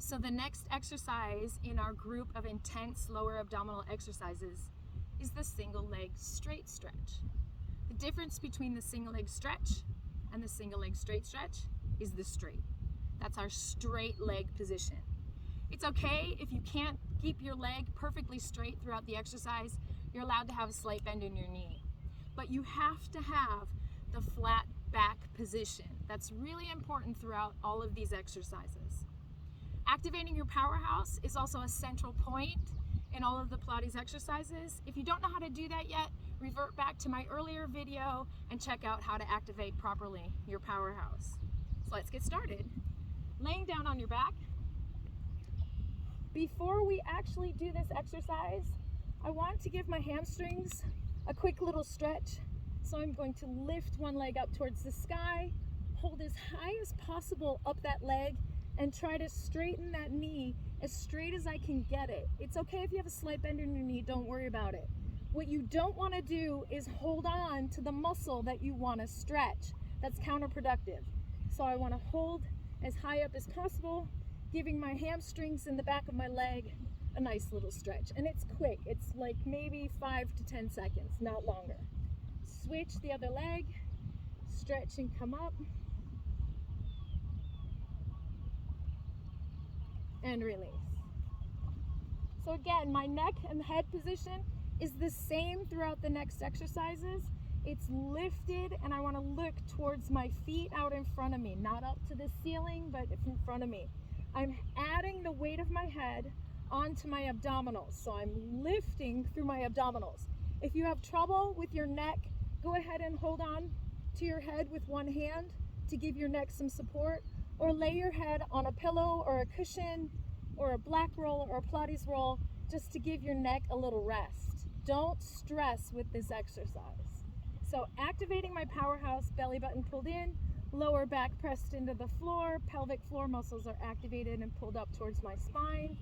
So the next exercise in our group of intense lower abdominal exercises is the single leg straight stretch. The difference between the single leg stretch and the single leg straight stretch is the straight. That's our straight leg position. It's okay if you can't keep your leg perfectly straight throughout the exercise. You're allowed to have a slight bend in your knee. But you have to have the flat back position. That's really important throughout all of these exercises. Activating your powerhouse is also a central point in all of the Pilates exercises. If you don't know how to do that yet, revert back to my earlier video and check out how to activate properly your powerhouse. So let's get started. Laying down on your back. Before we actually do this exercise, I want to give my hamstrings a quick little stretch. So I'm going to lift one leg up towards the sky, hold as high as possible up that leg, and try to straighten that knee as straight as I can get it. It's okay if you have a slight bend in your knee, don't worry about it. What you don't want to do is hold on to the muscle that you want to stretch. That's counterproductive. So I want to hold as high up as possible, giving my hamstrings in the back of my leg a nice little stretch. And it's quick, it's like maybe 5 to 10 seconds, not longer. Switch the other leg, stretch and come up, and release. So again, my neck and head position is the same throughout the next exercises. It's lifted and I want to look towards my feet out in front of me, not up to the ceiling, but in front of me. I'm adding the weight of my head onto my abdominals. So I'm lifting through my abdominals. If you have trouble with your neck, go ahead and hold on to your head with one hand to give your neck some support, or lay your head on a pillow or a cushion or a black roll or a Pilates roll just to give your neck a little rest. Don't stress with this exercise. So activating my powerhouse, belly button pulled in, lower back pressed into the floor, pelvic floor muscles are activated and pulled up towards my spine.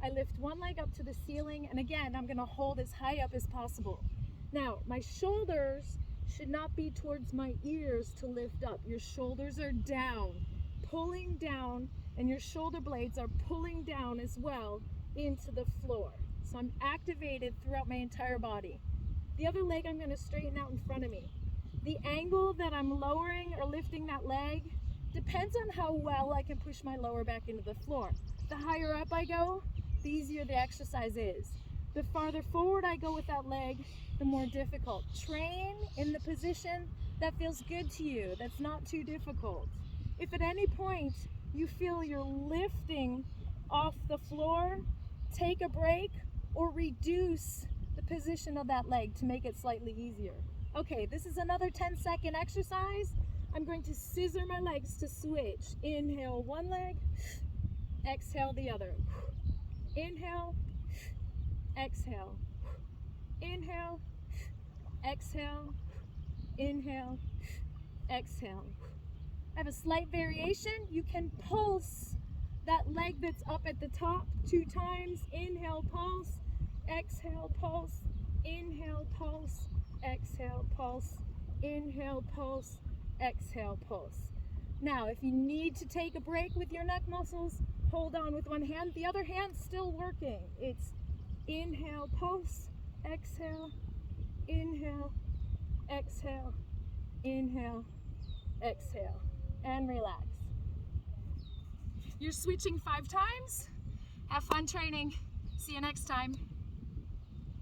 I lift one leg up to the ceiling, and again, I'm gonna hold as high up as possible. Now, my shoulders should not be towards my ears to lift up. Your shoulders are down, pulling down, and your shoulder blades are pulling down as well into the floor. So I'm activated throughout my entire body. The other leg I'm going to straighten out in front of me. The angle that I'm lowering or lifting that leg depends on how well I can push my lower back into the floor. The higher up I go, the easier the exercise is. The farther forward I go with that leg, the more difficult. Train in the position that feels good to you, that's not too difficult. If at any point you feel you're lifting off the floor, take a break or reduce the position of that leg to make it slightly easier. Okay, this is another 10-second exercise. I'm going to scissor my legs to switch. Inhale one leg, exhale the other. Inhale, exhale. Inhale, exhale, inhale, exhale. I have a slight variation. You can pulse that leg that's up at the top 2 times. Inhale, pulse, exhale, pulse, inhale, pulse, exhale, pulse, inhale, pulse, exhale, pulse. Now, if you need to take a break with your neck muscles, hold on with one hand. The other hand's still working. It's inhale, pulse, exhale, inhale, exhale, inhale, exhale, and relax. You're switching 5 times. Have fun training. See you next time.